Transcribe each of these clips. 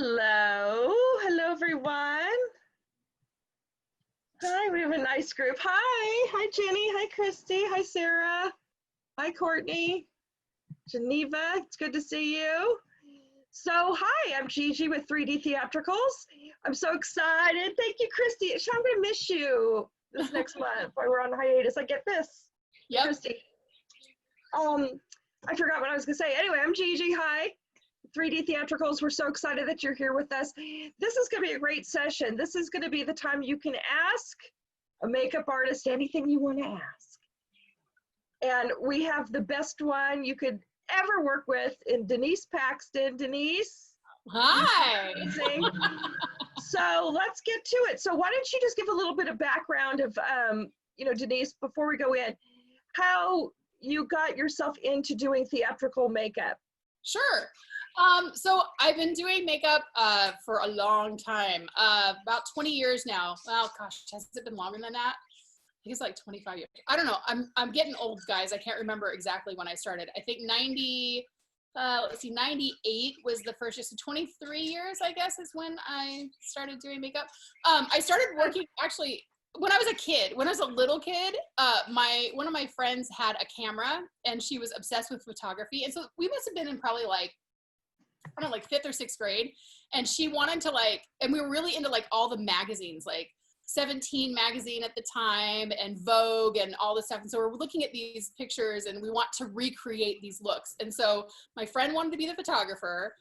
Hello. Hello, everyone. Hi, we have a nice group. Hi. Hi, Jenny. Hi, Christy. Hi, Sarah. Hi, Courtney. Geneva, it's good to see you. So, hi, I'm Gigi with 3D Theatricals. I'm so excited. Thank you, Christy. I'm going to miss you this next month while we're on hiatus. I get this. Yep. Christy. I forgot what I was going to say. Anyway, I'm Gigi. Hi. 3D Theatricals, we're so excited that you're here with us. This is going to be a great session. This is going to be the time you can ask a makeup artist anything you want to ask. And we have the best one you could ever work with in Denice Paxton. Denice. Hi. So let's get to it. So why don't you just give a little bit of background of, Denice, before we go in, how you got yourself into doing theatrical makeup? Sure. So I've been doing makeup for a long time, about 20 years now. Well, gosh, has it been longer than that? I think it's like 25 years. I don't know. I'm getting old, guys. I can't remember exactly when I started. I think 98 was the first year. So 23 years, I guess, is when I started doing makeup. I started working actually when I was a kid. When I was a little kid, one of my friends had a camera and she was obsessed with photography. And so we must have been in probably like, I don't know, like 5th or 6th grade. And she wanted to and we were really into all the magazines, like 17 magazine at the time and Vogue and all this stuff. And so we're looking at these pictures and we want to recreate these looks. And so my friend wanted to be the photographer.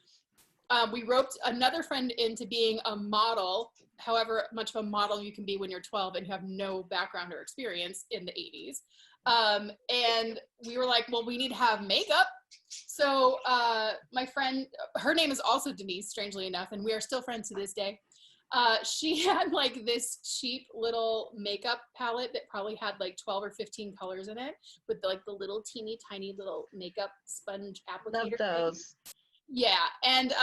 We roped another friend into being a model, however much of a model you can be when you're 12 and you have no background or experience in the 80s. And we were like, well, we need to have makeup. So my friend, her name is also Denice, strangely enough, and we are still friends to this day. She had this cheap little makeup palette that probably had 12 or 15 colors in it with the little teeny tiny little makeup sponge applicator. Love those. Yeah. And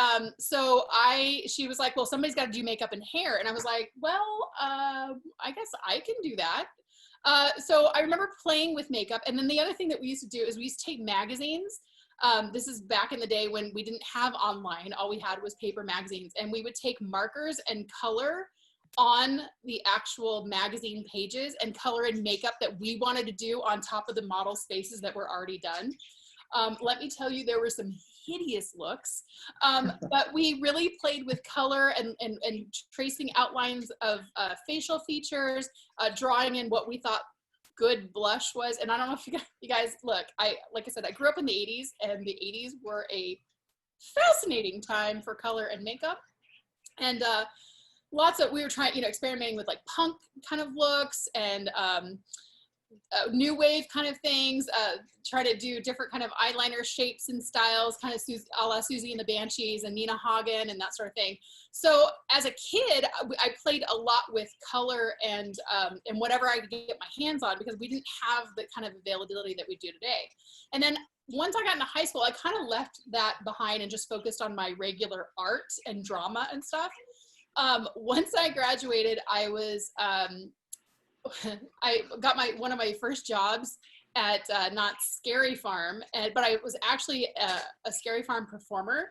she was like, well, somebody's got to do makeup and hair. And I was like, well, I guess I can do that. So I remember playing with makeup. And then the other thing that we used to do is we used to take magazines. This is back in the day when we didn't have online. All we had was paper magazines. And we would take markers and color on the actual magazine pages and color in makeup that we wanted to do on top of the model spaces that were already done. Let me tell you, there were some hideous looks, but we really played with color and tracing outlines of facial features, drawing in what we thought good blush was. And I don't know if you guys look, like I said, I grew up in the 80s, and the 80s were a fascinating time for color and makeup. And we were trying, experimenting with punk kind of looks and new wave kind of things, try to do different kind of eyeliner shapes and styles, kind of a la Susie and the Banshees and Nina Hagen and that sort of thing. So as a kid, I played a lot with color and whatever I could get my hands on, because we didn't have the kind of availability that we do today. And then once I got into high school, I kind of left that behind and just focused on my regular art and drama and stuff. Once I graduated, I was I got one of my first jobs at not Scary Farm, but I was actually a Scary Farm performer.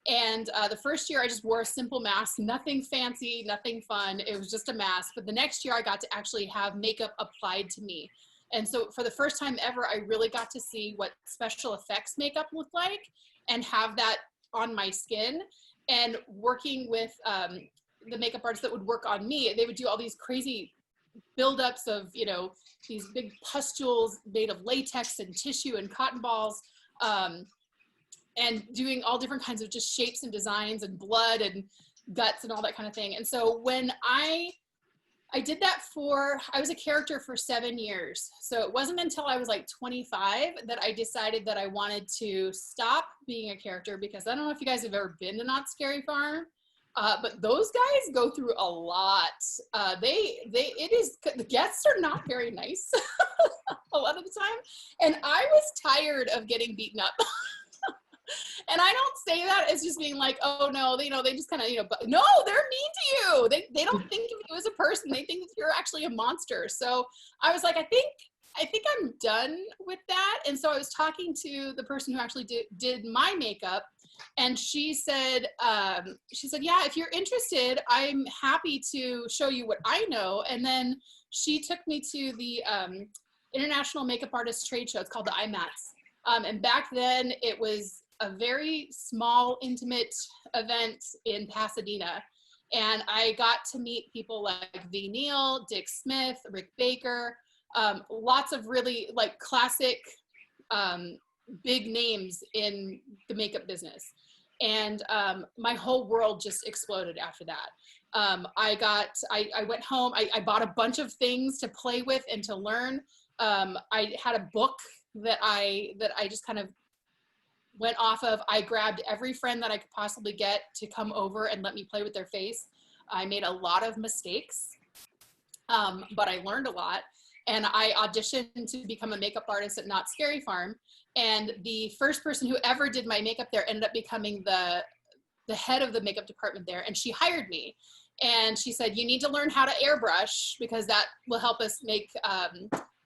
And the first year I just wore a simple mask, nothing fancy, nothing fun. It was just a mask. But the next year I got to actually have makeup applied to me. And so for the first time ever, I really got to see what special effects makeup looked like and have that on my skin. And working with the makeup artists that would work on me, they would do all these crazy buildups of, these big pustules made of latex and tissue and cotton balls, and doing all different kinds of just shapes and designs and blood and guts and all that kind of thing. And so when I did that I was a character for 7 years. So it wasn't until I was 25 that I decided that I wanted to stop being a character, because I don't know if you guys have ever been to Not Scary Farm. But those guys go through a lot. The guests are not very nice a lot of the time. And I was tired of getting beaten up. And I don't say that as just being like, oh no, they just kind of, but no, they're mean to you. They don't think of you as a person. They think that you're actually a monster. So I was like, I think I'm done with that. And so I was talking to the person who actually did my makeup. And she said, yeah, if you're interested, I'm happy to show you what I know. And then she took me to the International Makeup Artists Trade Show. It's called the IMATS. And back then it was a very small, intimate event in Pasadena. And I got to meet people like V. Neal, Dick Smith, Rick Baker, lots of really like classic big names in the makeup business. And my whole world just exploded after that. I went home, I bought a bunch of things to play with and to learn. I had a book that I just kind of went off of. I grabbed every friend that I could possibly get to come over and let me play with their face. I made a lot of mistakes, but I learned a lot. And I auditioned to become a makeup artist at Knott's Scary Farm. And the first person who ever did my makeup there ended up becoming the head of the makeup department there. And she hired me. And she said, you need to learn how to airbrush because that will help us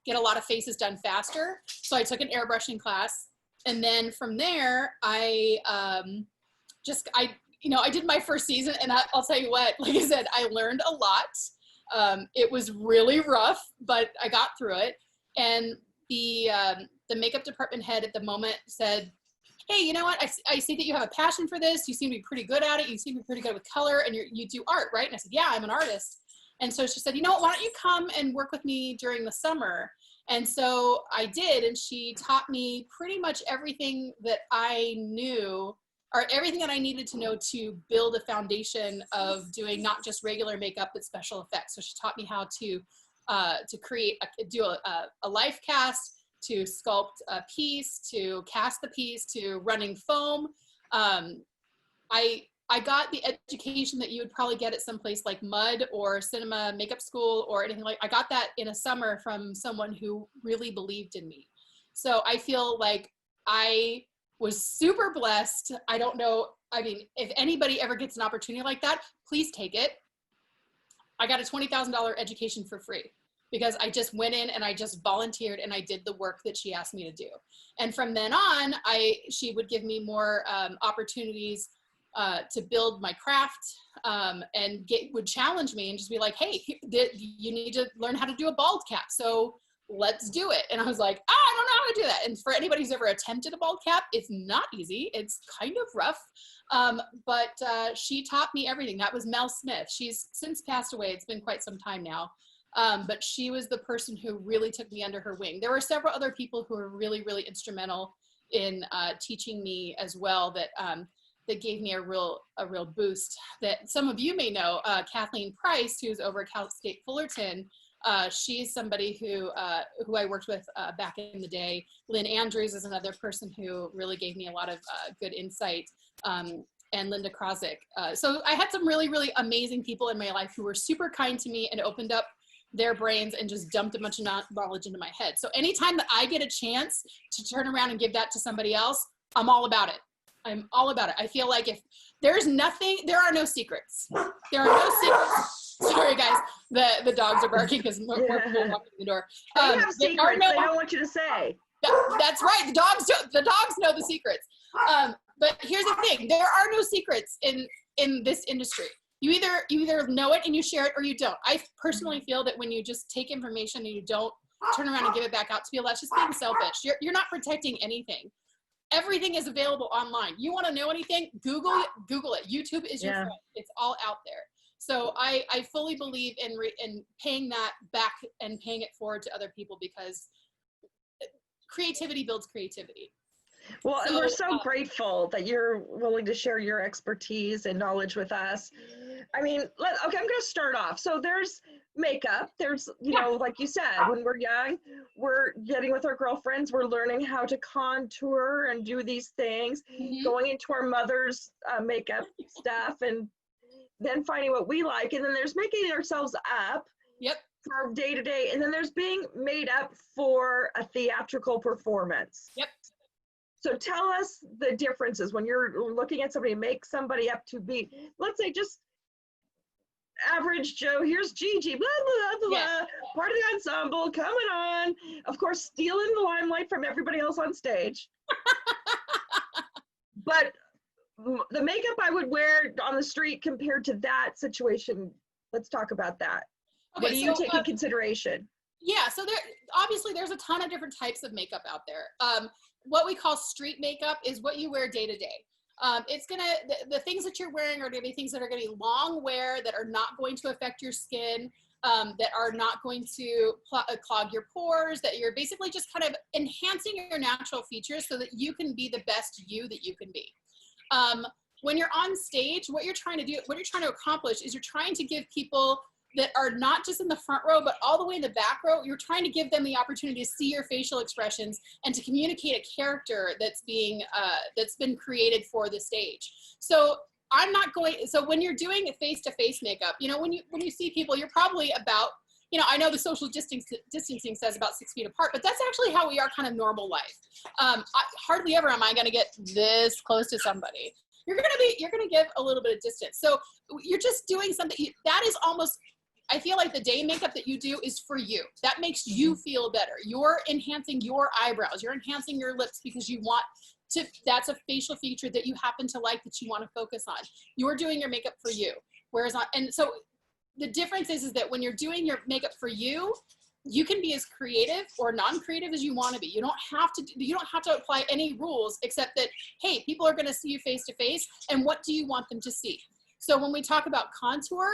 get a lot of faces done faster. So I took an airbrushing class. And then from there, I did my first season, and I'll tell you what, like I said, I learned a lot. It was really rough, but I got through it. And the makeup department head at the moment said, hey, you know what? I see that you have a passion for this. You seem to be pretty good at it. You seem to be pretty good with color, and you do art, right? And I said, yeah, I'm an artist. And so she said, you know what? Why don't you come and work with me during the summer? And so I did, and she taught me pretty much everything that I knew, or everything that I needed to know to build a foundation of doing not just regular makeup, but special effects. So she taught me how to do a life cast, to sculpt a piece, to cast the piece, to running foam. I got the education that you would probably get at someplace like MUD or Cinema Makeup School or anything like. I got that in a summer from someone who really believed in me. So I feel like I was super blessed. I don't know. I mean, if anybody ever gets an opportunity like that, please take it. I got a $20,000 education for free because I just went in and I just volunteered and I did the work that she asked me to do. And from then on, she would give me more opportunities to build my craft and would challenge me and just be like, hey, you need to learn how to do a bald cap. So let's do it. And I was like, I don't know how to do that. And for anybody who's ever attempted a bald cap, it's not easy. It's kind of rough. But she taught me everything. That was Mel Smith. She's since passed away. It's been quite some time now. But she was the person who really took me under her wing. There were several other people who were really, really instrumental in teaching me as well that gave me a real boost that some of you may know. Kathleen Price, who's over at Cal State Fullerton, she's somebody who I worked with back in the day. Lynn Andrews is another person who really gave me a lot of good insight, and Linda Krozik. So I had some really, really amazing people in my life who were super kind to me and opened up their brains and just dumped a bunch of knowledge into my head. So anytime that I get a chance to turn around and give that to somebody else, I'm all about it. I'm all about it. I feel like if there's nothing, there are no secrets. There are no secrets. Sorry, guys. The dogs are barking because more people walking in the door. They have secrets they don't want you to say. That's right. The dogs know the secrets. But here's the thing. There are no secrets in this industry. You either know it and you share it or you don't. I personally feel that when you just take information and you don't turn around and give it back out to people, that's just being selfish. You're not protecting anything. Everything is available online. You want to know anything? Google it. YouTube is your friend. It's all out there. So I fully believe in paying that back and paying it forward to other people because creativity builds creativity. Well, and we're so grateful that you're willing to share your expertise and knowledge with us. I mean, okay, I'm going to start off. So there's makeup. There's, you know, like you said, when we're young, we're getting with our girlfriends, we're learning how to contour and do these things, going into our mother's makeup stuff, and then finding what we like. And then there's making ourselves up for day to day. And then there's being made up for a theatrical performance. So tell us the differences when you're looking at somebody, make somebody up to be, let's say, just average Joe. Here's Gigi, blah, blah, blah, blah, part of the ensemble, coming on. Of course, stealing the limelight from everybody else on stage. But the makeup I would wear on the street compared to that situation. Let's talk about that. Okay, What do you take in consideration? Yeah, so obviously there's a ton of different types of makeup out there. What we call street makeup is what you wear day to day. It's the things that you're wearing are gonna be things that are gonna be long wear, that are not going to affect your skin, that are not going to clog your pores, that you're basically just kind of enhancing your natural features so that you can be the best you that you can be. When you're on stage, what you're trying to accomplish is you're trying to give people that are not just in the front row, but all the way in the back row, you're trying to give them the opportunity to see your facial expressions and to communicate a character that's been created for the stage. So so when you're doing face-to-face makeup, you know, when you see people, you're probably about, you know, I know the social distancing says about 6 feet apart, but that's actually how we are kind of normal life. Hardly ever am I gonna get this close to somebody. You're gonna give a little bit of distance. So you're just doing something, that is almost, I feel like the day makeup that you do is for you. That makes you feel better. You're enhancing your eyebrows. You're enhancing your lips because you want to, that's a facial feature that you happen to like, that you want to focus on. You're doing your makeup for you. Whereas, and so the difference is that when you're doing your makeup for you, you can be as creative or non-creative as you want to be. You don't have to apply any rules except that, hey, people are going to see you face to face, and what do you want them to see? So when we talk about contour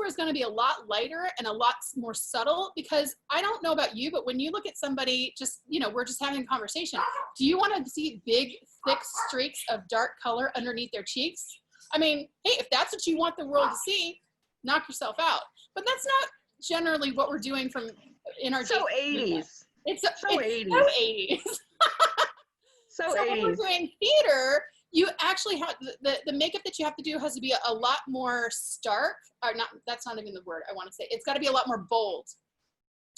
is going to be a lot lighter and a lot more subtle, because I don't know about you, but when you look at somebody, just, you know, we're just having a conversation. Do you want to see big, thick streaks of dark color underneath their cheeks? I mean, hey, if that's what you want the world to see, knock yourself out. But that's not generally what we're doing in our so 80s. It's so 80s. So So 80s. when we're doing theater, you actually have the makeup that you have to do has to be a lot more stark, or not, that's not even the word I want to say. It's got to be a lot more bold.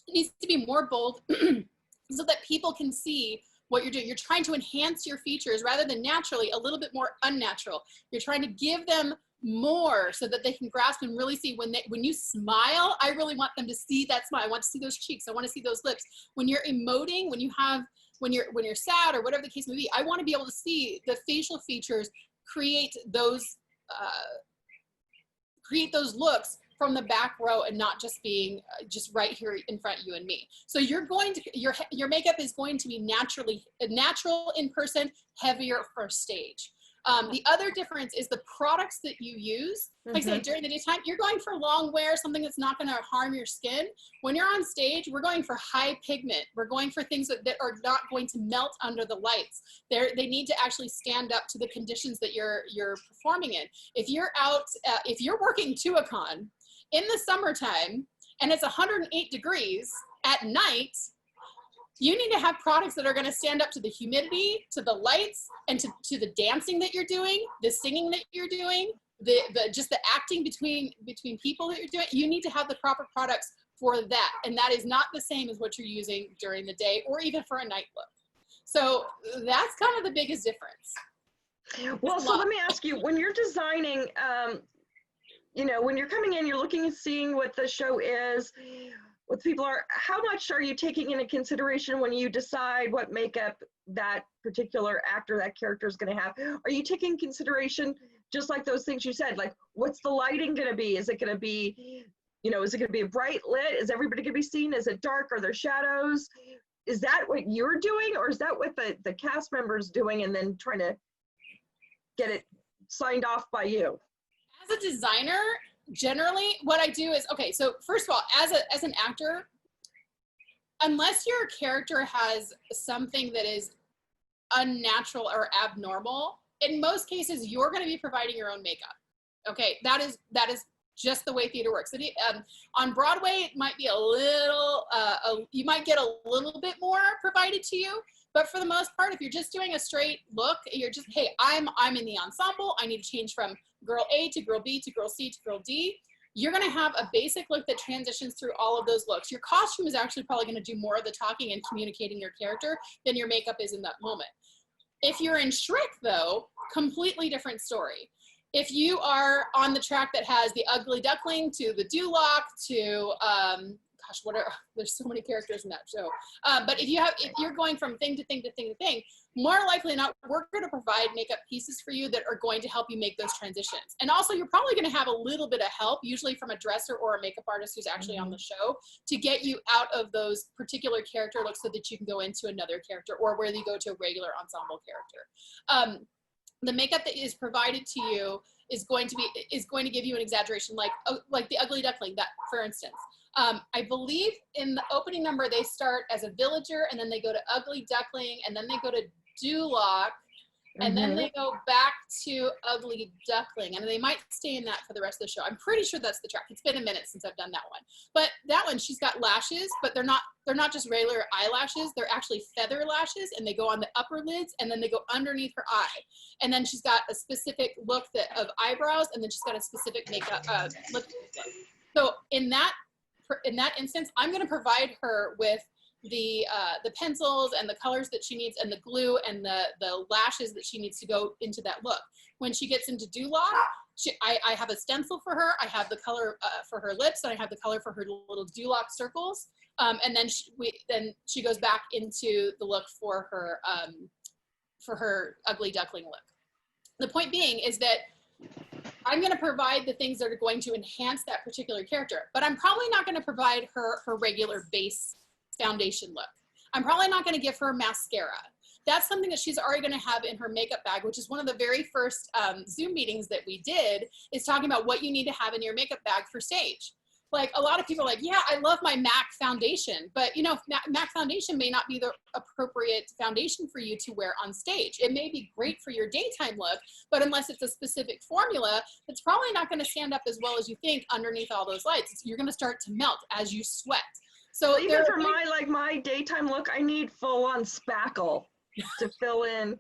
It needs to be more bold so that people can see what you're doing. You're trying to enhance your features rather than naturally, a little bit more unnatural. You're trying to give them more so that they can grasp and really see when you smile. I really want them to see that smile. I want to see those cheeks. I want to see those lips. When you're emoting, when you're sad or whatever the case may be, I want to be able to see the facial features create those looks from the back row and not just being just right here in front of you and me. So your makeup is going to be natural in person, heavier for stage. The other difference is the products that you use. Like I say, during the daytime, you're going for long wear, something that's not going to harm your skin. When you're on stage, we're going for high pigment. We're going for things that are not going to melt under the lights. They need to actually stand up to the conditions that you're performing in. If you're working to a con in the summertime and it's 108 degrees at night, you need to have products that are going to stand up to the humidity, to the lights, and to the dancing that you're doing, the singing that you're doing, just the acting between people that you're doing. You need to have the proper products for that, and that is not the same as what you're using during the day or even for a night look. So that's kind of the biggest difference. Well, so let me ask you, when you're designing, you know, when you're coming in, you're looking and seeing what the show is, what people are, how much are you taking into consideration when you decide what makeup that particular actor, that character is going to have? Are you taking consideration just like those things you said, like what's the lighting going to be? Is it going to be, you know, is it going to be a bright lit? Is everybody going to be seen? Is it dark? Are there shadows? Is that what you're doing, or is that what the cast members doing and then trying to get it signed off by you? As a designer, generally what I do is, okay, so first of all, as an actor, unless your character has something that is unnatural or abnormal, in most cases you're going to be providing your own makeup. Okay, that is just the way theater works. On Broadway, it might be a little, you might get a little bit more provided to you, but for the most part, if you're just doing a straight look, you're just, hey, I'm in the ensemble, I need to change from girl A to girl B to girl C to girl D. You're going to have a basic look that transitions through all of those looks. Your costume is actually probably going to do more of the talking and communicating your character than your makeup is in that moment. If you're in Shrek, though, completely different story. If you are on the track that has the ugly duckling to the dewlock to, gosh, there's so many characters in that show. But if you're going from thing to thing to thing to thing, more likely than not, we're going to provide makeup pieces for you that are going to help you make those transitions. And also, you're probably going to have a little bit of help, usually from a dresser or a makeup artist who's actually on the show, to get you out of those particular character looks so that you can go into another character, or where you go to a regular ensemble character. The makeup that is provided to you is going to give you an exaggeration, like the ugly duckling, that, for instance. I believe in the opening number, they start as a villager, and then they go to ugly duckling, and then they go to Duloc, and then they go back to ugly duckling, and they might stay in that for the rest of the show. I'm pretty sure that's the track. It's been a minute since I've done that one. But that one, she's got lashes, but they're not just regular eyelashes. They're actually feather lashes, and they go on the upper lids, and then they go underneath her eye. And then she's got a specific look of eyebrows, and then she's got a specific makeup lip look. So in that instance, I'm going to provide her with the pencils and the colors that she needs, and the glue and the lashes that she needs to go into that look. When she gets into Duloc, I have a stencil for her. I have the color for her lips, and I have the color for her little Duloc circles. And then she goes back into the look for her ugly duckling look. The point being is that I'm going to provide the things that are going to enhance that particular character, but I'm probably not going to provide her regular base foundation look. I'm probably not going to give her mascara. That's something that she's already going to have in her makeup bag, which is one of the very first Zoom meetings that we did, is talking about what you need to have in your makeup bag for stage. Like, a lot of people are like, yeah, I love my MAC foundation, but you know, MAC foundation may not be the appropriate foundation for you to wear on stage. It may be great for your daytime look, but unless it's a specific formula, it's probably not going to stand up as well as you think underneath all those lights. You're going to start to melt as you sweat. So even for my daytime look, I need full on spackle to fill in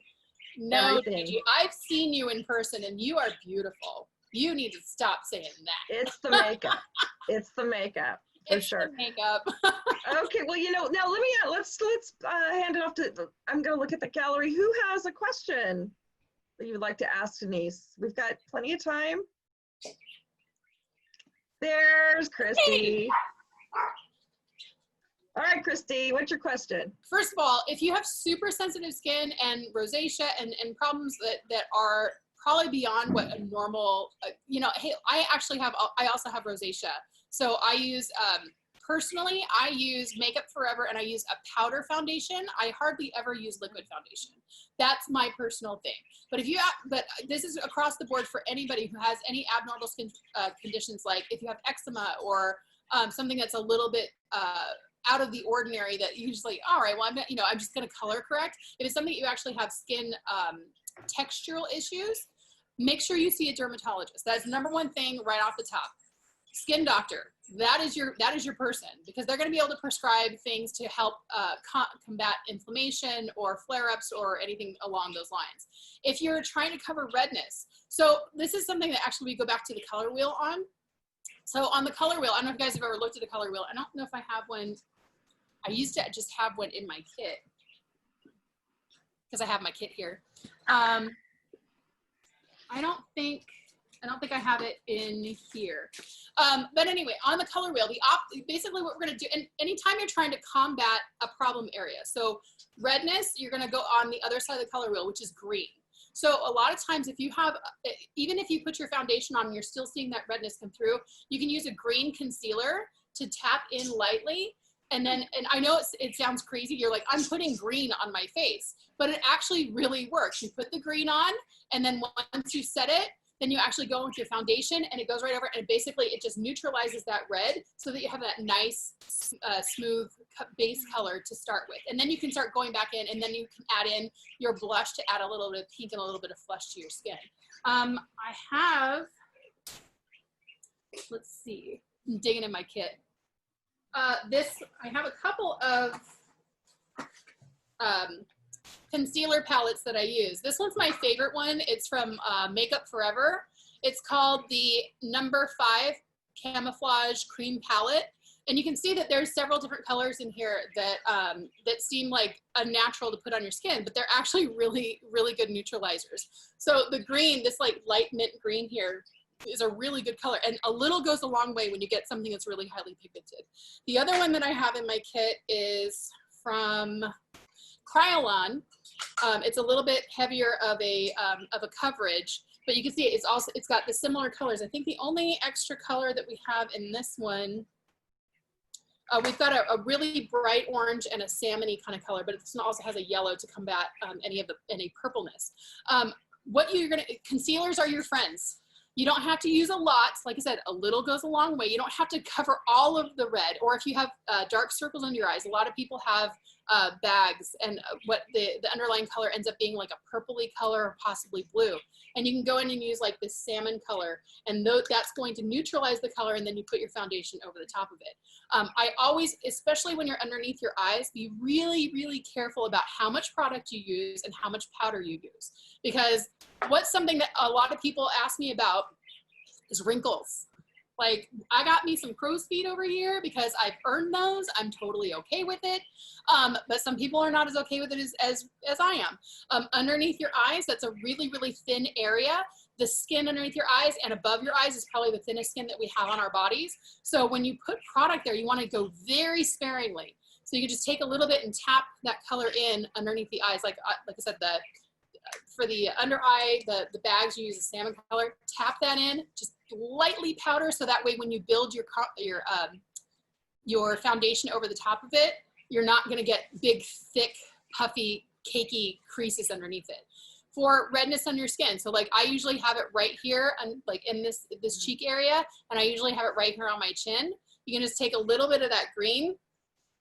everything. Gigi, I've seen you in person, and you are beautiful. You need to stop saying that. It's the makeup. It's the makeup, for it's sure. The makeup. Okay, well, now let's hand it off to. I'm gonna look at the gallery. Who has a question that you would like to ask Denise? We've got plenty of time. There's Christy. Hey. All right, Christy, what's your question? First of all, if you have super sensitive skin and rosacea and problems that are probably beyond what a normal, hey, I also have rosacea. So I use, personally, I use Makeup Forever, and I use a powder foundation. I hardly ever use liquid foundation. That's my personal thing. But but this is across the board for anybody who has any abnormal skin conditions, like if you have eczema or something that's a little bit, out of the ordinary, that you just like, all right, well, I'm just going to color correct. If it's something you actually have skin textural issues, make sure you see a dermatologist. That's the number one thing right off the top. Skin doctor, that is your person, because they're going to be able to prescribe things to help combat inflammation or flare-ups or anything along those lines. If you're trying to cover redness, so this is something that actually we go back to the color wheel on. So on the color wheel, I don't know if you guys have ever looked at a color wheel. I don't know if I have one. I used to just have one in my kit, because I have my kit here. I don't think I have it in here. But anyway, on the color wheel, basically what we're going to do, and anytime you're trying to combat a problem area, so redness, you're going to go on the other side of the color wheel, which is green. So a lot of times, if you have, even if you put your foundation on and you're still seeing that redness come through, you can use a green concealer to tap in lightly. And I know it sounds crazy. You're like, I'm putting green on my face, but it actually really works. You put the green on, and then once you set it, then you actually go with your foundation, and it goes right over, and basically it just neutralizes that red so that you have that nice, smooth base color to start with. And then you can start going back in, and then you can add in your blush to add a little bit of pink and a little bit of flush to your skin. I let's see, I'm digging in my kit. I have a couple of concealer palettes that I use. This one's my favorite one. It's from Makeup Forever. It's called the No. 5 Camouflage Cream Palette. And you can see that there's several different colors in here that seem like unnatural to put on your skin, but they're actually really, really good neutralizers. So the green, this like light mint green here, is a really good color, and a little goes a long way when you get something that's really highly pigmented. The other one that I have in my kit is from Krylon. It's a little bit heavier of a coverage, but you can see it's got the similar colors. I think the only extra color that we have in this one, we've got a really bright orange and a salmon-y kind of color, but this one also has a yellow to combat any purpleness. Concealers are your friends. You don't have to use a lot. Like I said, a little goes a long way. You don't have to cover all of the red, or if you have dark circles under your eyes, a lot of people have bags, and what the underlying color ends up being like a purpley color or possibly blue. And you can go in and use like this salmon color, and that's going to neutralize the color, and then you put your foundation over the top of it. I always, especially when you're underneath your eyes, be really, really careful about how much product you use and how much powder you use. Because what's something that a lot of people ask me about is wrinkles. Like, I got me some crow's feet over here because I've earned those. I'm totally okay with it. But some people are not as okay with it as I am. Underneath your eyes, that's a really, really thin area. The skin underneath your eyes and above your eyes is probably the thinnest skin that we have on our bodies. So when you put product there, you want to go very sparingly. So you can just take a little bit and tap that color in underneath the eyes. Like I said, for the under eye, the bags, you use a salmon color. Tap that in, just lightly powder, so that way when you build your foundation over the top of it, you're not going to get big, thick, puffy, cakey creases underneath it. For redness on your skin, so like I usually have it right here, and like in this cheek area, and I usually have it right here on my chin. You can just take a little bit of that green,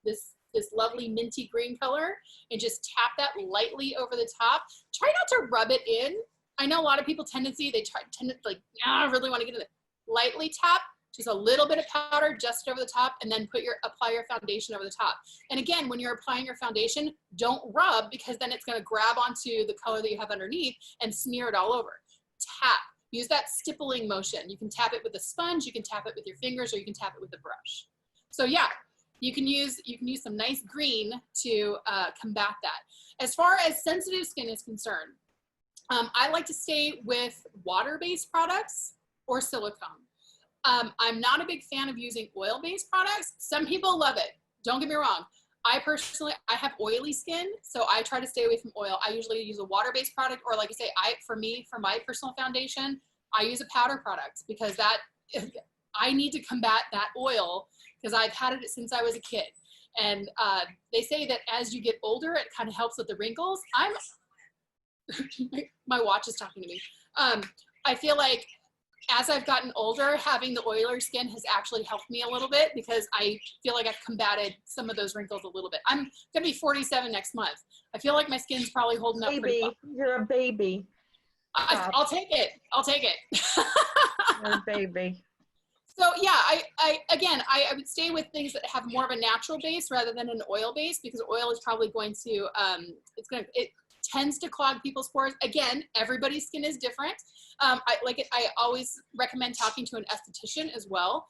this lovely minty green color, and just tap that lightly over the top. Try not to rub it in. I know a lot of people tend to like, I really want to get in it. Lightly tap, just a little bit of powder just over the top, and then apply your foundation over the top. And again, when you're applying your foundation, don't rub, because then it's going to grab onto the color that you have underneath and smear it all over. Tap. Use that stippling motion. You can tap it with a sponge, you can tap it with your fingers, or you can tap it with a brush. So yeah, you can use some nice green to combat that. As far as sensitive skin is concerned, I like to stay with water-based products or silicone. I'm not a big fan of using oil-based products. Some people love it. Don't get me wrong. I have oily skin, so I try to stay away from oil. I usually use a water-based product, or like I say, for my personal foundation, I use a powder product, because I need to combat that oil, because I've had it since I was a kid. And they say that as you get older, it kind of helps with the wrinkles. My watch is talking to me. I feel like as I've gotten older, having the oilier skin has actually helped me a little bit, because I feel like I've combated some of those wrinkles a little bit. I'm gonna be 47 next month. I feel like my skin's probably holding up pretty well. You're a baby. I'll take it. I'll take it. You're a baby. So yeah, I would stay with things that have more of a natural base rather than an oil base, because oil is probably going to, it tends to clog people's pores. Again, everybody's skin is different. I always recommend talking to an esthetician as well,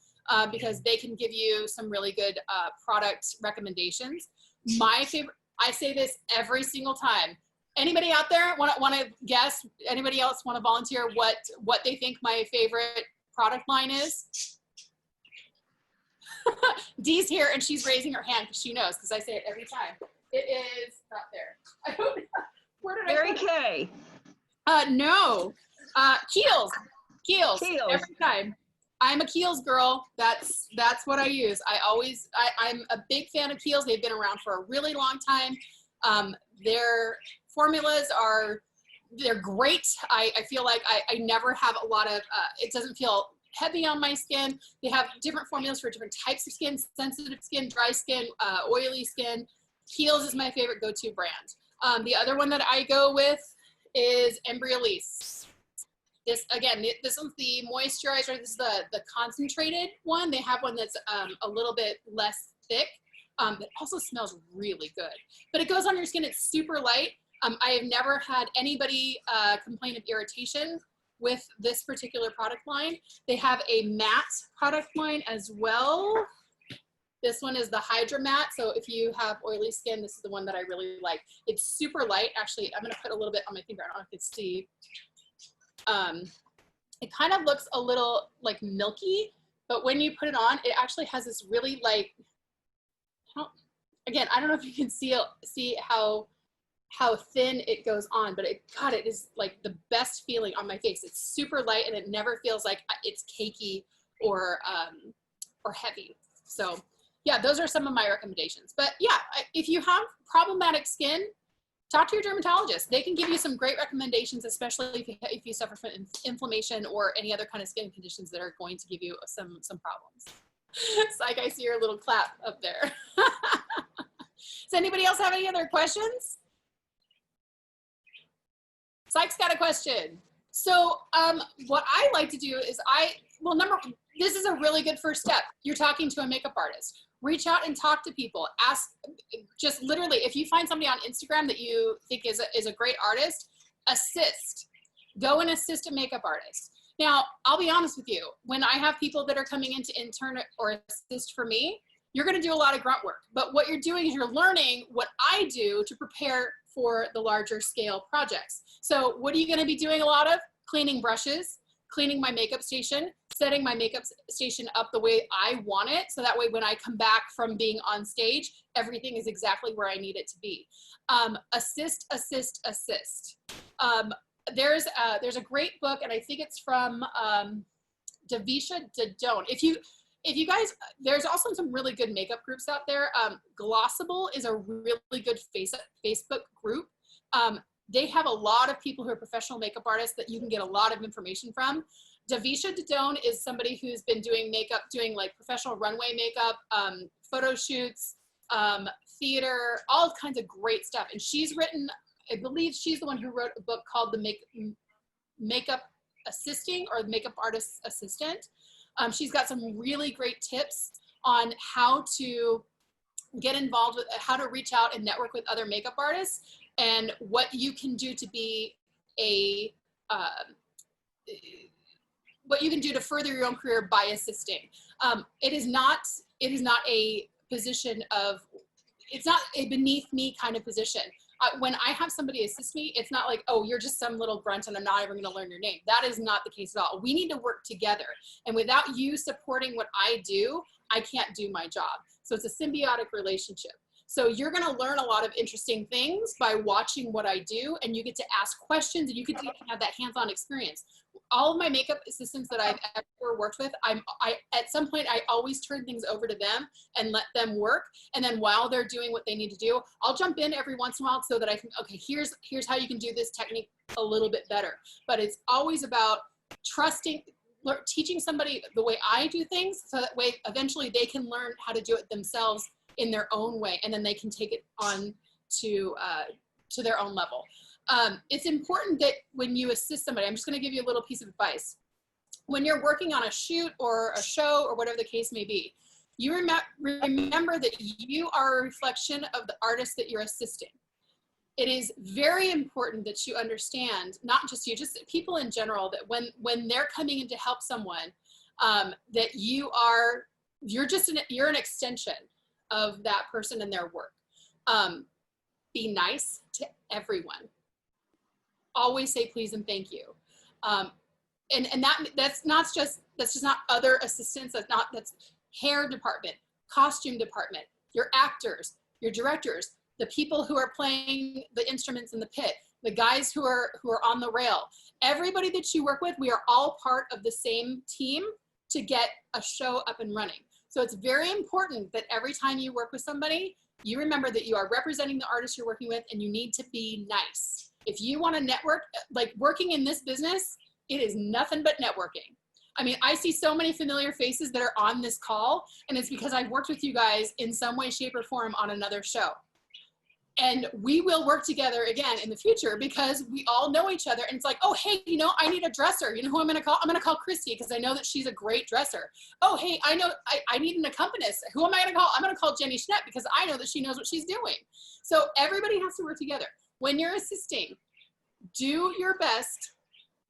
because they can give you some really good product recommendations. My favorite, I say this every single time. Anybody out there want to guess? Anybody else want to volunteer what they think my favorite product line is? Dee's here, and she's raising her hand because she knows, because I say it every time. It is not there. I don't know. Where did Mary Kay. No. Kiehl's. Every time. I'm a Kiehl's girl. That's what I use. I'm a big fan of Kiehl's. They've been around for a really long time. Their formulas they're great. I feel like I never have a lot of, it doesn't feel heavy on my skin. They have different formulas for different types of skin: sensitive skin, dry skin, oily skin. Kiehl's is my favorite go-to brand. The other one that I go with is Embryolisse. This one's the moisturizer. This is the concentrated one. They have one that's a little bit less thick. It also smells really good, but it goes on your skin. It's super light. I have never had anybody complain of irritation with this particular product line. They have a matte product line as well. This one is the Hydra Matte. So if you have oily skin, this is the one that I really like. It's super light. Actually, I'm gonna put a little bit on my finger. I don't know if you can see. It kind of looks a little like milky, but when you put it on, it actually has this really like, again, I don't know if you can see how thin it goes on, but God, it is like the best feeling on my face. It's super light and it never feels like it's cakey or heavy. So yeah, those are some of my recommendations. But yeah, if you have problematic skin, talk to your dermatologist. They can give you some great recommendations, especially if you suffer from inflammation or any other kind of skin conditions that are going to give you some problems. It's like I see your little clap up there. Does anybody else have any other questions? Psych's got a question. So what I like to do is this is a really good first step. You're talking to a makeup artist. Reach out and talk to people. Ask, just literally, if you find somebody on Instagram that you think is a great artist, assist. Go and assist a makeup artist. Now, I'll be honest with you. When I have people that are coming in to intern or assist for me, you're going to do a lot of grunt work. But what you're doing is you're learning what I do to prepare for the larger scale projects. So what are you going to be doing a lot of? Cleaning brushes, cleaning my makeup station, setting my makeup station up the way I want it. So that way when I come back from being on stage, everything is exactly where I need it to be. Assist, assist, assist. There's a great book, and I think it's from Denice. If you guys, there's also some really good makeup groups out there. Glossable is a really good Facebook group. They have a lot of people who are professional makeup artists that you can get a lot of information from. Denice is somebody who's been doing makeup, doing like professional runway makeup, photo shoots, theater, all kinds of great stuff. And she's written, I believe she's the one who wrote a book called The Makeup Assisting, or the Makeup Artist Assistant. She's got some really great tips on how to get involved with, how to reach out and network with other makeup artists, and what you can do to be what you can do to further your own career by assisting. It is not a position of, it's not a beneath me kind of position. When I have somebody assist me, it's not like, oh, you're just some little grunt and I'm not ever gonna learn your name. That is not the case at all. We need to work together. And without you supporting what I do, I can't do my job. So it's a symbiotic relationship. So you're gonna learn a lot of interesting things by watching what I do, and you get to ask questions and you get to have that hands-on experience. All of my makeup assistants that I've ever worked with, at some point I always turn things over to them and let them work. And then while they're doing what they need to do, I'll jump in every once in a while so that I can, okay, here's how you can do this technique a little bit better. But it's always about trusting, teaching somebody the way I do things, so that way eventually they can learn how to do it themselves in their own way, and then they can take it on to their own level. It's important that when you assist somebody, I'm just going to give you a little piece of advice. When you're working on a shoot or a show or whatever the case may be, you remember that you are a reflection of the artist that you're assisting. It is very important that you understand, not just you, just people in general, that when they're coming in to help someone, that you're an extension of that person and their work. Be nice to everyone. Always say please and thank you. And that's just not other assistants. That's hair department, costume department, your actors, your directors, the people who are playing the instruments in the pit, the guys who are on the rail. Everybody that you work with, we are all part of the same team to get a show up and running. So it's very important that every time you work with somebody, you remember that you are representing the artist you're working with, and you need to be nice. If you want to network, like working in this business, it is nothing but networking. I mean, I see so many familiar faces that are on this call, and it's because I've worked with you guys in some way, shape, or form on another show. And we will work together again in the future because we all know each other. And it's like, oh, hey, I need a dresser. You know who I'm going to call? I'm going to call Christy because I know that she's a great dresser. Oh, hey, I know I need an accompanist. Who am I going to call? I'm going to call Jenny Schnepp because I know that she knows what she's doing. So everybody has to work together. When you're assisting, do your best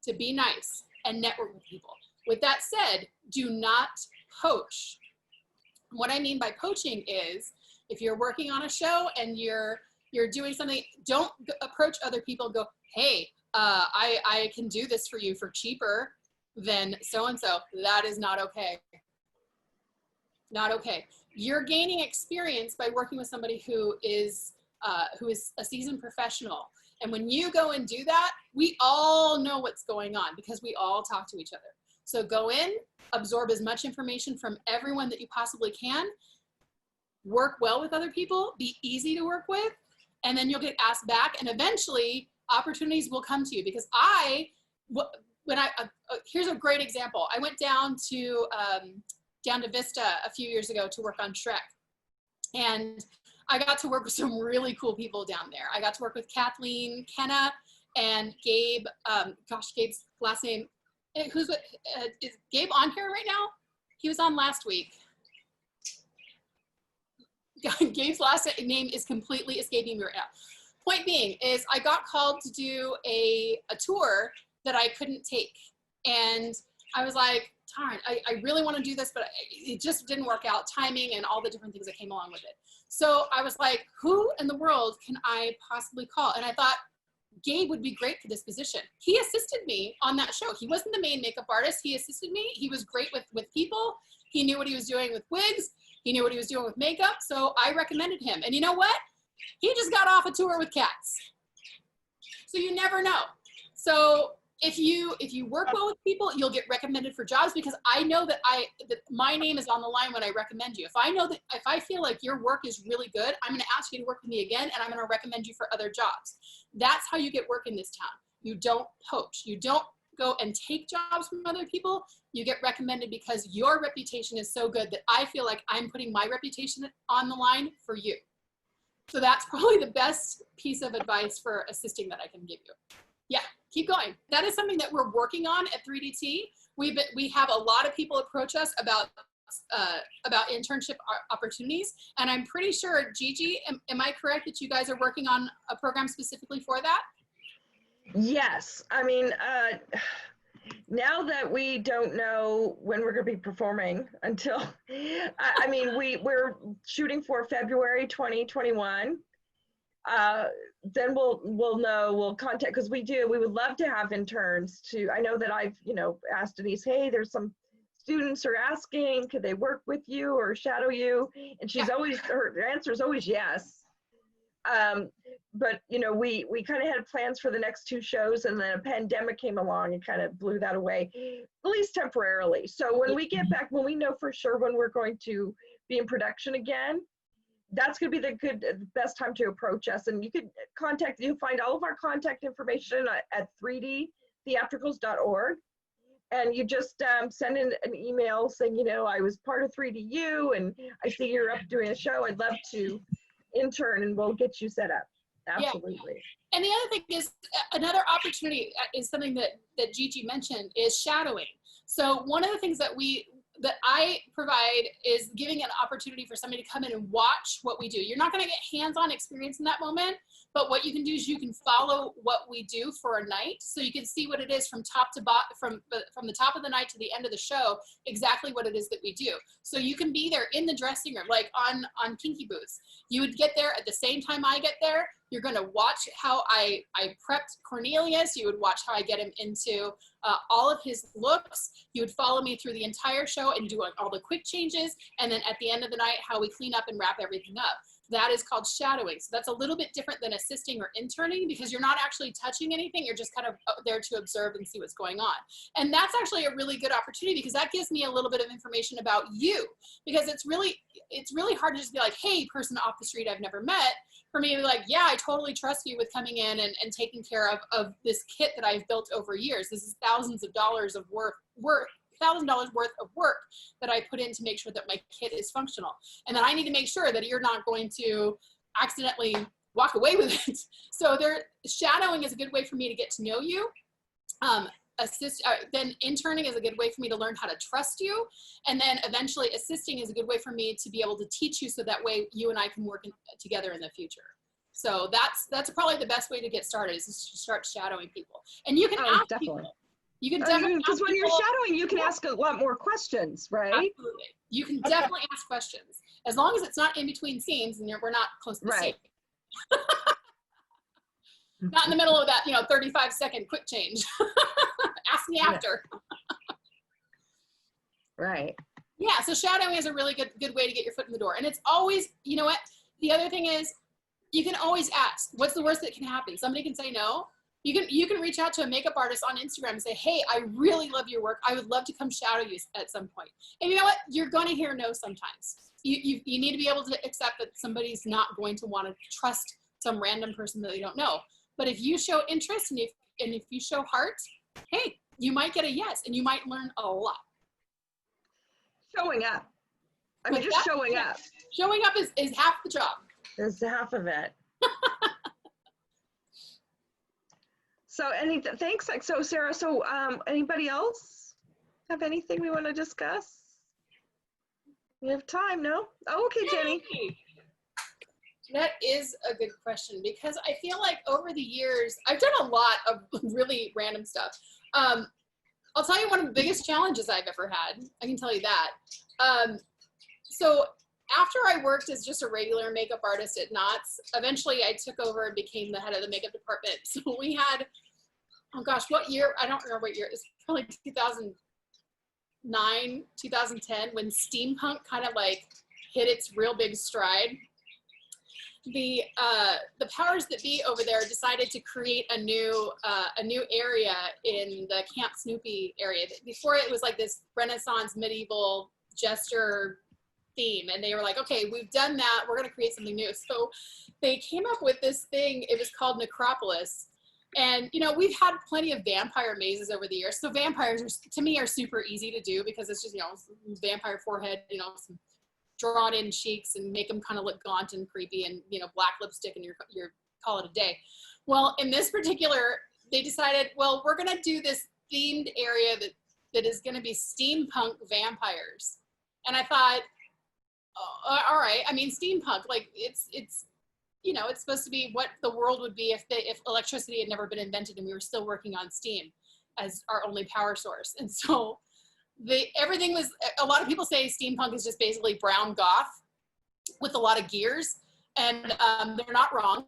to be nice and network with people. With that said, do not poach. What I mean by poaching is if you're working on a show and you're doing something, don't approach other people and go, hey, I can do this for you for cheaper. then so-and-so. That is not okay. Not okay. You're gaining experience by working with somebody who is a seasoned professional. And when you go and do that, we all know what's going on because we all talk to each other. So go in, absorb as much information from everyone that you possibly can, work well with other people, be easy to work with, and then you'll get asked back, and eventually opportunities will come to you. Because here's a great example. I went down to Vista a few years ago to work on Shrek. And I got to work with some really cool people down there. I got to work with Kathleen Kenna and Gabe, Gabe's last name, is Gabe on here right now? He was on last week. Gabe's last name is completely escaping me right now. Point being is I got called to do a tour that I couldn't take. And I was like, darn, I really want to do this, but it just didn't work out, timing and all the different things that came along with it. So I was like, who in the world can I possibly call? And I thought, Gabe would be great for this position. He assisted me on that show. He wasn't the main makeup artist. He assisted me. He was great with people. He knew what he was doing with wigs. He knew what he was doing with makeup. So I recommended him. And you know what? He just got off a tour with cats. So you never know. So if you work well with people, you'll get recommended for jobs, because I know that my name is on the line when I recommend you. If I know that, if I feel like your work is really good, I'm going to ask you to work with me again, and I'm going to recommend you for other jobs. That's how you get work in this town. You don't poach. You don't go and take jobs from other people. You get recommended because your reputation is so good that I feel like I'm putting my reputation on the line for you. So that's probably the best piece of advice for assisting that I can give you. Yeah, keep going. That is something that we're working on at 3DT. We have a lot of people approach us about internship opportunities, and I'm pretty sure, Gigi, am I correct that you guys are working on a program specifically for that? Yes, I mean, now that we don't know when we're going to be performing until, I mean, we're shooting for February 2021. Then we'll know, we'll contact, because we would love to have interns to, I know that I've, asked Denise, hey, there's some students are asking, could they work with you or shadow you? And she's always, her answer is always yes. But we kind of had plans for the next 2 shows, and then a pandemic came along and kind of blew that away, at least temporarily. So when we get back, when we know for sure when we're going to be in production again, that's going to be the best time to approach us. And you can you'll find all of our contact information at 3dtheatricals.org. And you just send in an email saying, I was part of 3DU and I see you're up doing a show. I'd love to intern, and we'll get you set up. Absolutely. Yeah. And the other thing is, another opportunity is something that Gigi mentioned, is shadowing. So one of the things that I provide is giving an opportunity for somebody to come in and watch what we do. You're not going to get hands-on experience in that moment, but what you can do is you can follow what we do for a night, so you can see what it is from top to bottom, from the top of the night to the end of the show, exactly what it is that we do. So you can be there in the dressing room, like on Kinky Boots. You would get there at the same time I get there. You're going to watch how I prepped Cornelius. You would watch how I get him into all of his looks. You would follow me through the entire show and do all the quick changes. And then at the end of the night, how we clean up and wrap everything up. That is called shadowing. So that's a little bit different than assisting or interning, because you're not actually touching anything. You're just kind of there to observe and see what's going on. And that's actually a really good opportunity, because that gives me a little bit of information about you, because it's really hard to just be like, hey, person off the street I've never met. For me to be like, yeah, I totally trust you with coming in and taking care of this kit that I've built over years. This is thousands of dollars of $1,000 worth of work that I put in to make sure that my kit is functional. And then I need to make sure that you're not going to accidentally walk away with it. So shadowing is a good way for me to get to know you. Then interning is a good way for me to learn how to trust you. And then eventually assisting is a good way for me to be able to teach you, so that way you and I can work together in the future. So that's probably the best way to get started, is to start shadowing people. And you can ask definitely. people. You can definitely because when you're shadowing, you can ask a lot more questions, right? Absolutely. You can definitely ask questions, as long as it's not in between scenes and we're not close to the scene. Not in the middle of that, 35-second quick change. Ask me after. Right. Yeah, so shadowing is a really good way to get your foot in the door. And it's always, you know what? The other thing is, you can always ask, what's the worst that can happen? Somebody can say no. You can reach out to a makeup artist on Instagram and say, hey, I really love your work. I would love to come shadow you at some point. And you know what? You're going to hear no sometimes. You need to be able to accept that somebody's not going to want to trust some random person that they don't know. But if you show interest and if you show heart, hey, you might get a yes, and you might learn a lot. Showing up. I mean, just showing up. Showing up is half the job. Is half of it. So thanks. So Sarah, so anybody else have anything we want to discuss? We have time, no? Oh, okay, Jenny. That is a good question, because I feel like over the years, I've done a lot of really random stuff. I'll tell you one of the biggest challenges I've ever had. I can tell you that. So after I worked as just a regular makeup artist at Knott's, eventually I took over and became the head of the makeup department. So we had, oh gosh, what year? I don't remember what year. It's probably 2009, 2010, when steampunk kind of like hit its real big stride. The powers that be over there decided to create a new area in the Camp Snoopy area. Before, it was like this Renaissance medieval jester theme, and they were like, okay, we've done that, we're going to create something new. So they came up with this thing. It was called Necropolis. And you know, we've had plenty of vampire mazes over the years, so vampires to me are super easy to do, because it's just, you know, vampire forehead, you know, some drawn in cheeks, and make them kind of look gaunt and creepy, and, you know, black lipstick, and you're call it a day. Well, in this particular, they decided, well, we're going to do this themed area that is going to be steampunk vampires. And I thought, oh, all right. I mean, steampunk, like it's you know, it's supposed to be what the world would be if electricity had never been invented and we were still working on steam as our only power source. And so everything was, a lot of people say steampunk is just basically brown goth with a lot of gears, and they're not wrong.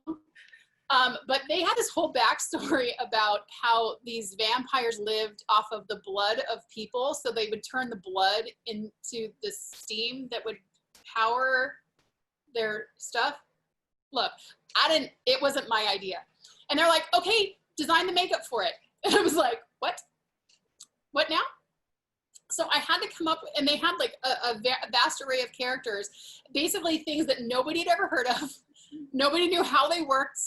But they had this whole backstory about how these vampires lived off of the blood of people. So they would turn the blood into the steam that would power their stuff. Look, it wasn't my idea. And they're like, okay, design the makeup for it. And I was like, what? What now? So I had to come up, and they had like a vast array of characters, basically things that nobody had ever heard of. Nobody knew how they worked.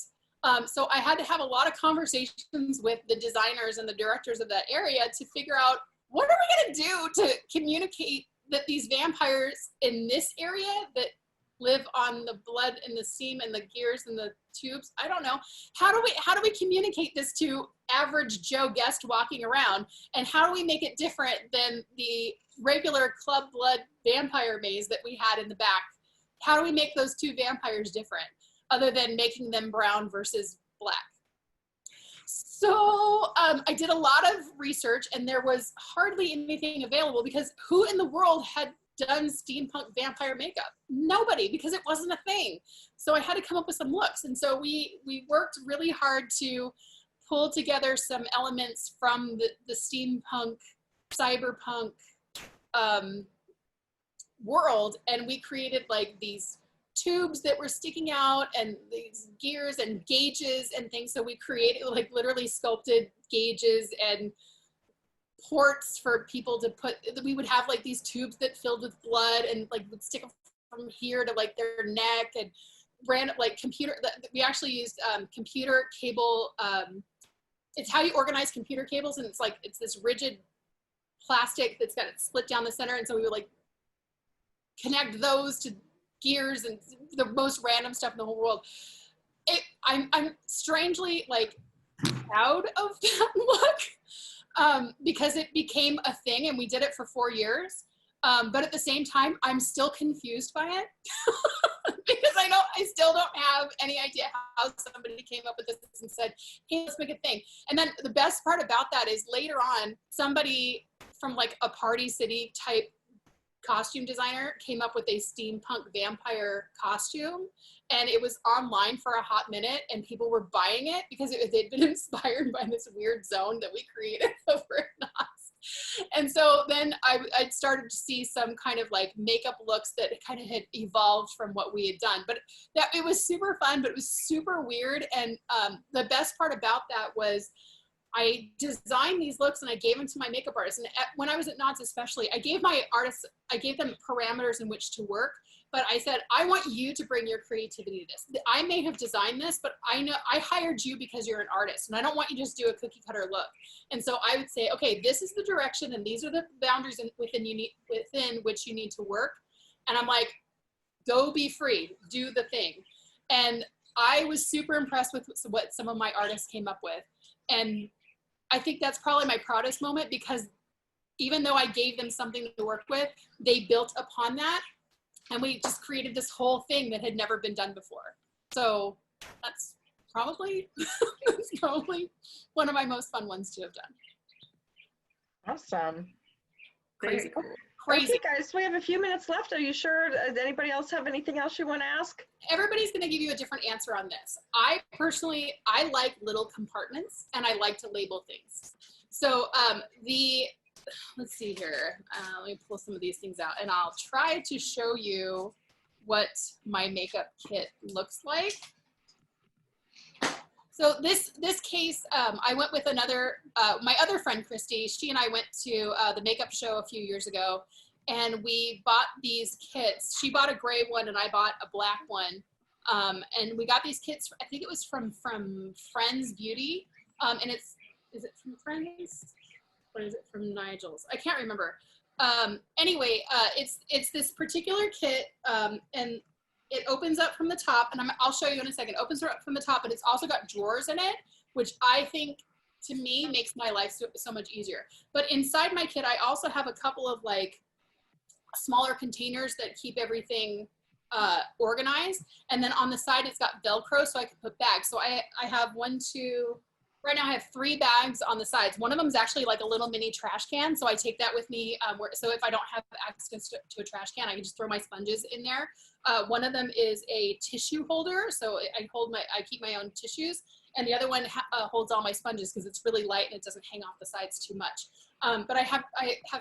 So I had to have a lot of conversations with the designers and the directors of that area to figure out, what are we gonna do to communicate that these vampires in this area that live on the blood and the steam and the gears and the tubes, I don't know, how do we communicate this to average Joe guest walking around, and how do we make it different than the regular Club Blood vampire maze that we had in the back? How do we make those two vampires different, other than making them brown versus black? So I did a lot of research, and there was hardly anything available, because who in the world had done steampunk vampire makeup? Nobody, because it wasn't a thing. So I had to come up with some looks. And so we worked really hard to pull together some elements from the steampunk, cyberpunk world. And we created like these tubes that were sticking out, and these gears and gauges and things. So we created like literally sculpted gauges and ports for people to put. We would have like these tubes that filled with blood, and like would stick from here to like their neck, and ran like computer. We actually used computer cable. It's how you organize computer cables, and it's this rigid plastic that's got it split down the center, and so we would like connect those to gears and the most random stuff in the whole world. I'm strangely like proud of that look, because it became a thing, and we did it for 4 years. But at the same time, I'm still confused by it because I still don't have any idea how somebody came up with this and said, hey, let's make a thing. And then the best part about that is later on, somebody from like a Party City type costume designer came up with a steampunk vampire costume, and it was online for a hot minute, and people were buying it because they'd been inspired by this weird zone that we created over at Knott's. And so then I started to see some kind of like makeup looks that kind of had evolved from what we had done. But that it was super fun, but it was super weird. And the best part about that was I designed these looks and I gave them to my makeup artist. And when I was at Knott's especially, I gave my artists, I gave them parameters in which to work. But I said, I want you to bring your creativity to this. I may have designed this, but I know I hired you because you're an artist and I don't want you to just do a cookie cutter look. And so I would say, okay, this is the direction and these are the boundaries within which you need to work. And I'm like, go be free, do the thing. And I was super impressed with what some of my artists came up with. And I think that's probably my proudest moment because even though I gave them something to work with, they built upon that. And we just created this whole thing that had never been done before. So that's probably one of my most fun ones to have done. Awesome. Crazy cool. Crazy. Okay, guys, we have a few minutes left. Are you sure? Does anybody else have anything else you want to ask? Everybody's going to give you a different answer on this. I personally, I like little compartments and I like to label things. So let's see here. Let me pull some of these things out and I'll try to show you what my makeup kit looks like. So this case, I went with my other friend, Christy. She and I went to the makeup show a few years ago and we bought these kits. She bought a gray one and I bought a black one. And we got these kits, I think it was from Friends Beauty. And is it from Friends? Or is it from Nigel's? I can't remember. Anyway, it's this particular kit and it opens up from the top and I'll show you in a second. It opens up from the top and it's also got drawers in it, which I think to me makes my life so much easier. But inside my kit, I also have a couple of like smaller containers that keep everything organized. And then on the side, it's got Velcro so I can put bags. So I have right now I have 3 bags on the sides. One of them is actually like a little mini trash can. So I take that with me. So if I don't have access to a trash can, I can just throw my sponges in there. One of them is a tissue holder. So I keep my own tissues. And the other one holds all my sponges because it's really light and it doesn't hang off the sides too much. But I have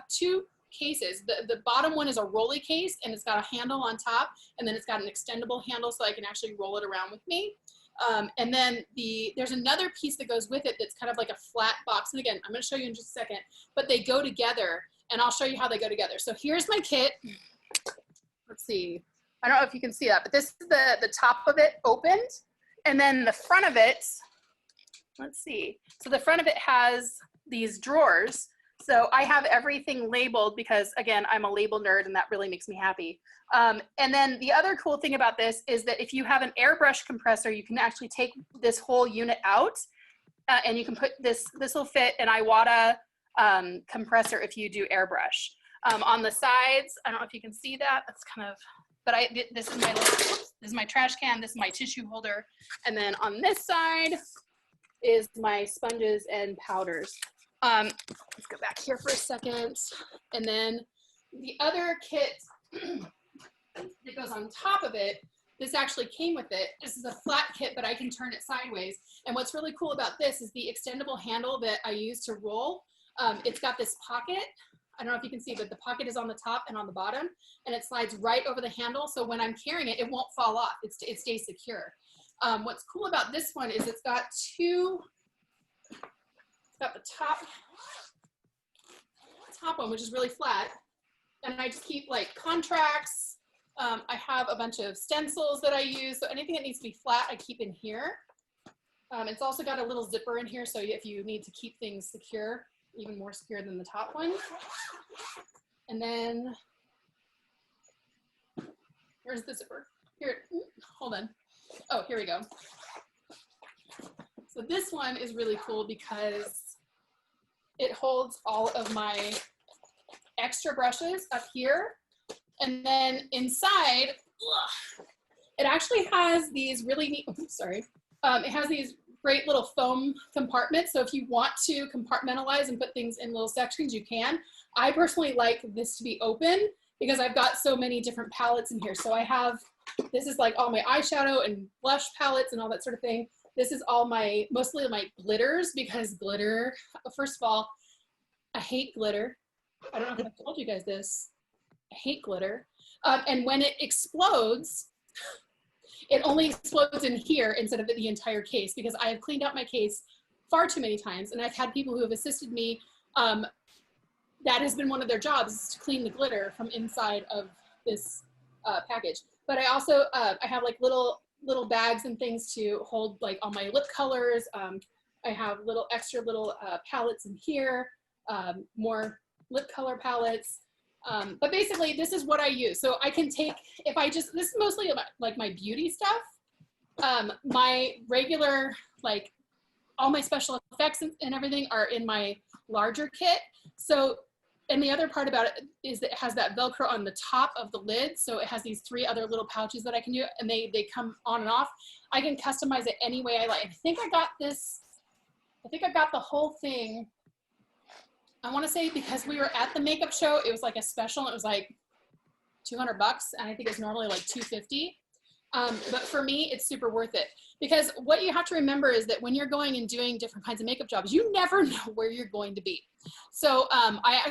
2 cases. The bottom one is a rolly case and it's got a handle on top and then it's got an extendable handle so I can actually roll it around with me. And then there's another piece that goes with it that's kind of like a flat box. And again, I'm going to show you in just a second, but they go together and I'll show you how they go together. So here's my kit. Let's see. I don't know if you can see that, but this is the top of it opened. And then the front of it, let's see. So the front of it has these drawers. So I have everything labeled because, again, I'm a label nerd and that really makes me happy. And then the other cool thing about this is that if you have an airbrush compressor, you can actually take this whole unit out and you can put this will fit an Iwata compressor if you do airbrush. On the sides, I don't know if you can see that. That's kind of, but this is my trash can, this is my tissue holder. And then on this side is my sponges and powders. Let's go back here for a second. And then the other kit that goes on top of it, this actually came with it. This is a flat kit, but I can turn it sideways. And what's really cool about this is the extendable handle that I use to roll. It's got this pocket. I don't know if you can see, but the pocket is on the top and on the bottom, and it slides right over the handle. So when I'm carrying it, it won't fall off. It stays secure. What's cool about this one is it's got the top one, which is really flat. And I just keep like contracts. I have a bunch of stencils that I use. So anything that needs to be flat, I keep in here. It's also got a little zipper in here. So if you need to keep things secure, even more secure than the top one. And then, where's the zipper? Here, hold on. Oh, here we go. So this one is really cool because it holds all of my extra brushes up here. And then inside, it actually has these really neat, sorry. It has these great little foam compartments. So if you want to compartmentalize and put things in little sections, you can. I personally like this to be open because I've got so many different palettes in here. So I have, this is like all my eyeshadow and blush palettes and all that sort of thing. This is all mostly my glitters, because glitter, first of all, I hate glitter. I don't know if I've told you guys this. I hate glitter. And when it explodes, it only explodes in here instead of the entire case, because I have cleaned out my case far too many times, and I've had people who have assisted me. That has been one of their jobs, is to clean the glitter from inside of this package. But I also I have like little bags and things to hold like all my lip colors. I have extra little palettes in here, more lip color palettes. But basically, this is what I use. So I can take, this is mostly about, like, my beauty stuff. My regular, like, all my special effects and everything are in my larger kit. So, and the other part about it is that it has that Velcro on the top of the lid. So it has these 3 other little pouches that I can do, and they come on and off. I can customize it any way I like. I think I got the whole thing. I want to say because we were at the makeup show, it was like a special, and it was like $200, and I think it's normally like $250. But for me, it's super worth it, because what you have to remember is that when you're going and doing different kinds of makeup jobs, you never know where you're going to be. So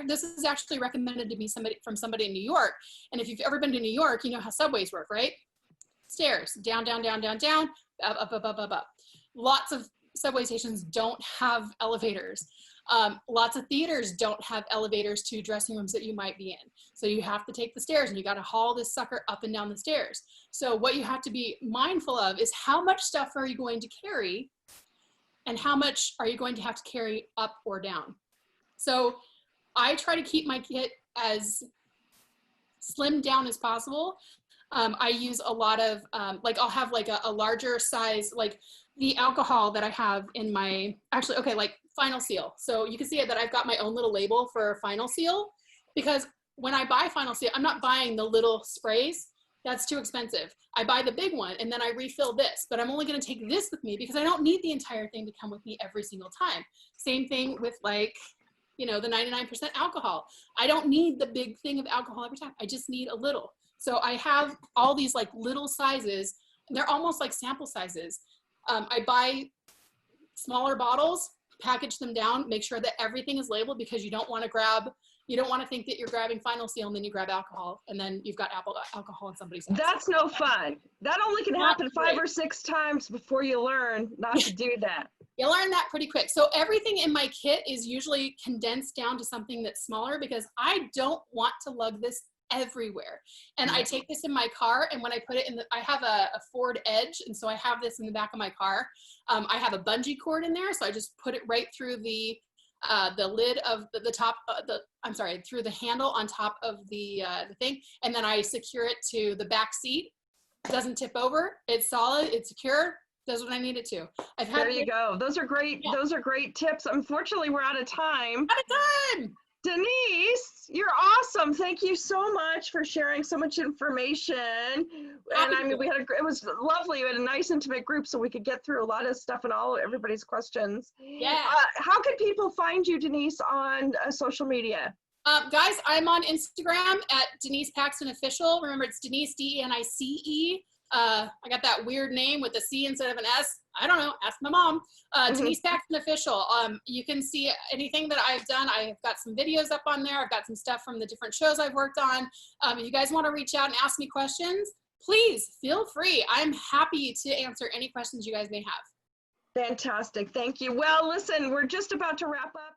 this is actually recommended to me from somebody in New York. And if you've ever been to New York, you know how subways work, right? Stairs, down, down, down, down, down, up, up, up, up, up, up. Lots of subway stations don't have elevators. Lots of theaters don't have elevators to dressing rooms that you might be in. So you have to take the stairs, and you got to haul this sucker up and down the stairs. So what you have to be mindful of is how much stuff are you going to carry, and how much are you going to have to carry up or down. So I try to keep my kit as slimmed down as possible. I use a lot of, like, I'll have like a larger size, like the alcohol that I have in my, actually, okay, like Final Seal. So you can see that I've got my own little label for Final Seal, because when I buy Final Seal, I'm not buying the little sprays. That's too expensive. I buy the big one, and then I refill this, but I'm only gonna take this with me because I don't need the entire thing to come with me every single time. Same thing with, like, you know, the 99% alcohol. I don't need the big thing of alcohol every time. I just need a little. So I have all these like little sizes. They're almost like sample sizes. I buy smaller bottles, package them down, make sure that everything is labeled, because you don't want to think that you're grabbing Final Seal and then you grab alcohol and then you've got alcohol in somebody's house. That's no fun. That only can happen 5 or 6 times before you learn not to do that. You learn that pretty quick. So everything in my kit is usually condensed down to something that's smaller, because I don't want to lug this everywhere. And I take this in my car, and when I put it in I have a Ford Edge, and so I have this in the back of my car. I have a bungee cord in there, so I just put it right through the lid of the top, through the handle on top of the thing, and then I secure it to the back seat. It doesn't tip over. It's solid. It's secure. Does what I need it to. There you go. Those are great. Yeah. Those are great tips. Unfortunately, we're out of time. Out of time. Denice, you're awesome. Thank you so much for sharing so much information. And I mean, it was lovely. We had a nice intimate group, so we could get through a lot of stuff and everybody's questions. Yeah. How can people find you, Denice, on social media? Guys, I'm on Instagram at Denice Paxton Official. Remember, it's Denice, D-E-N-I-C-E. I got that weird name with a C instead of an S. I don't know. Ask my mom. Denice Paxton Official. You can see anything that I've done. I've got some videos up on there. I've got some stuff from the different shows I've worked on. If you guys want to reach out and ask me questions, please feel free. I'm happy to answer any questions you guys may have. Fantastic. Thank you. Well, listen, we're just about to wrap up.